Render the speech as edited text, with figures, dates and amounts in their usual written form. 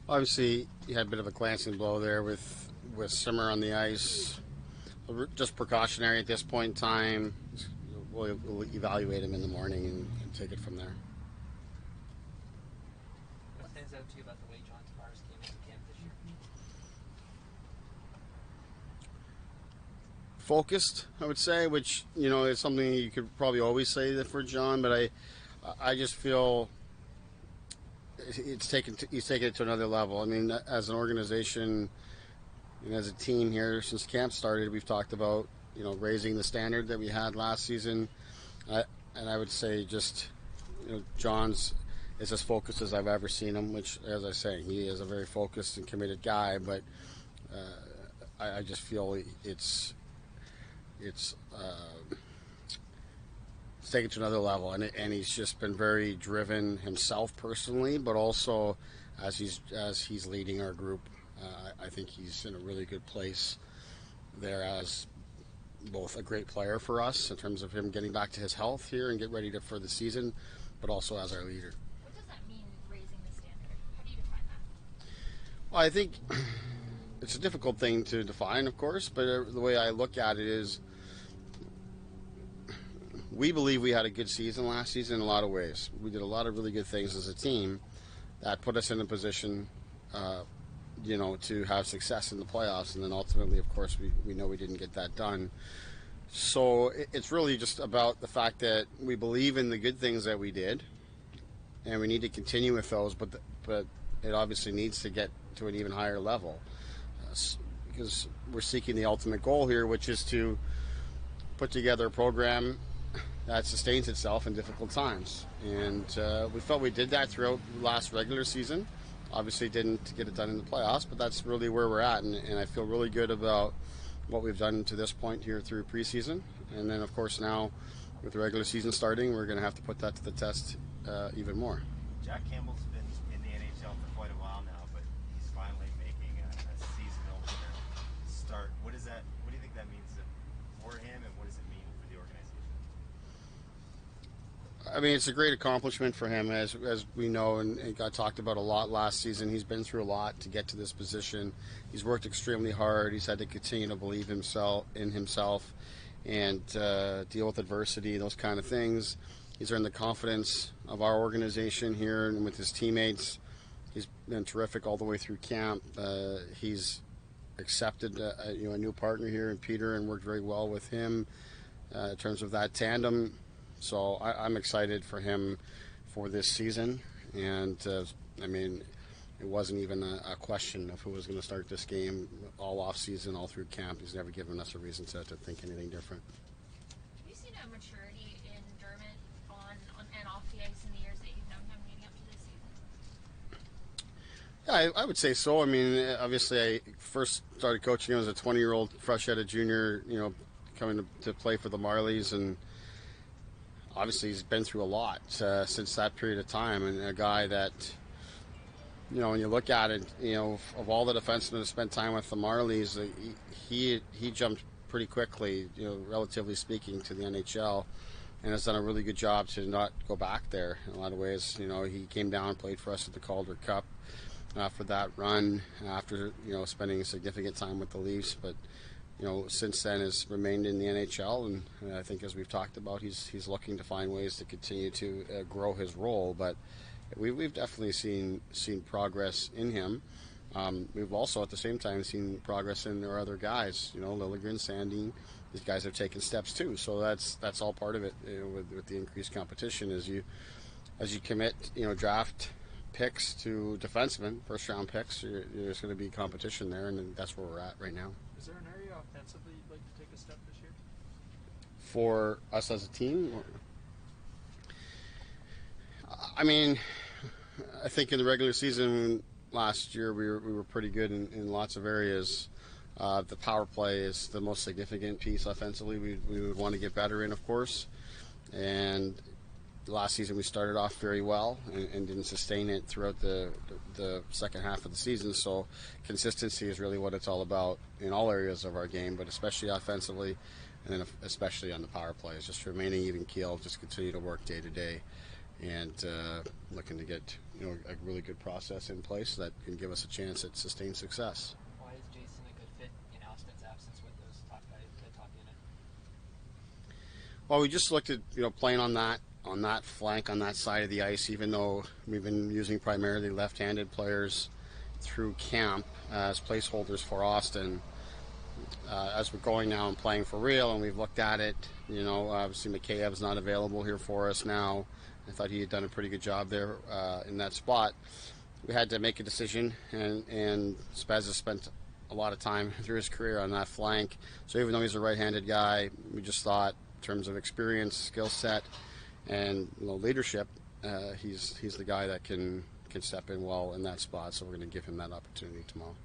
Obviously, he had a bit of a glancing blow there with Simmer on the ice. Just precautionary at this point in time. We'll evaluate him in the morning and take it from there. What stands out to you about the way John Tavares came into camp this year? Focused, I would say, which is something you could probably always say that for John, but I just feel he's taken it to another level. I mean, as an organization and as a team here, since camp started, we've talked about raising the standard that we had last season, and I would say just John's is as focused as I've ever seen him. Which, as I say, he is a very focused and committed guy, but I just feel it's taken to another level, and he's just been very driven himself personally, but also as he's leading our group. I think he's in a really good place there as both a great player for us in terms of him getting back to his health here and get ready for the season, but also as our leader. What does that mean, raising the standard? How do you define that? Well, I think it's a difficult thing to define, of course, but the way I look at it is we believe we had a good season last season in a lot of ways. We did a lot of really good things as a team that put us in a position, to have success in the playoffs. And then ultimately, of course, we know we didn't get that done. So it's really just about the fact that we believe in the good things that we did, and we need to continue with those. But it obviously needs to get to an even higher level, because we're seeking the ultimate goal here, which is to put together a program that sustains itself in difficult times. And we felt we did that throughout the last regular season. Obviously didn't get it done in the playoffs, but that's really where we're at. And I feel really good about what we've done to this point here through preseason. And then, of course, now with the regular season starting, we're going to have to put that to the test even more. Jack Campbell's been in the NHL for quite a while now, but he's finally making a season opener start. What do you think that means for him, and what does it mean for the organization? I mean, it's a great accomplishment for him, as we know, and it got talked about a lot last season. He's been through a lot to get to this position. He's worked extremely hard. He's had to continue to believe in himself and deal with adversity, those kind of things. He's earned the confidence of our organization here and with his teammates. He's been terrific all the way through camp. He's accepted a new partner here in Peter and worked very well with him in terms of that tandem. So I'm excited for him for this season, and I mean, it wasn't even a question of who was going to start this game all off season, all through camp. He's never given us a reason to think anything different. Have you seen a maturity in Dermott on and off the ice in the years that you've known him leading up to this season? Yeah, I would say so. I mean, obviously, I first started coaching him as a 20-year-old, fresh-headed junior, coming to play for the Marlies, and obviously he's been through a lot since that period of time, and a guy that, when you look at it, of all the defensemen that spent time with the Marlies, he jumped pretty quickly, relatively speaking, to the NHL, and has done a really good job to not go back there in a lot of ways. He came down and played for us at the Calder Cup for that run after, spending significant time with the Leafs, but since then has remained in the NHL, and I think, as we've talked about, he's looking to find ways to continue to grow his role. But we've definitely seen progress in him. We've also, at the same time, seen progress in our other guys. Liljegren, Sandin, these guys have taken steps too. So that's all part of it. With the increased competition, as you commit, draft picks to defensemen, first-round picks, there's going to be competition there, and that's where we're at right now. Is there an area offensively you'd like to take a step this year? For us as a team? I mean, I think in the regular season last year we were pretty good in lots of areas. The power play is the most significant piece offensively. We would want to get better in, of course. And last season we started off very well and didn't sustain it throughout the second half of the season. So consistency is really what it's all about in all areas of our game, but especially offensively, and then especially on the power play. It's just remaining even keel, just continue to work day to day. and looking to get a really good process in place that can give us a chance at sustained success. Why is Jason a good fit in Austin's absence with those top guys, the top unit? Well, we just looked at playing on that flank, on that side of the ice, even though we've been using primarily left-handed players through camp as placeholders for Austin. As we're going now and playing for real, and we've looked at it, obviously Mikheyev's not available here for us now. I thought he had done a pretty good job there in that spot. We had to make a decision, and Spez has spent a lot of time through his career on that flank. So even though he's a right-handed guy, we just thought in terms of experience, skill set, and leadership, he's the guy that can step in well in that spot. So we're going to give him that opportunity tomorrow.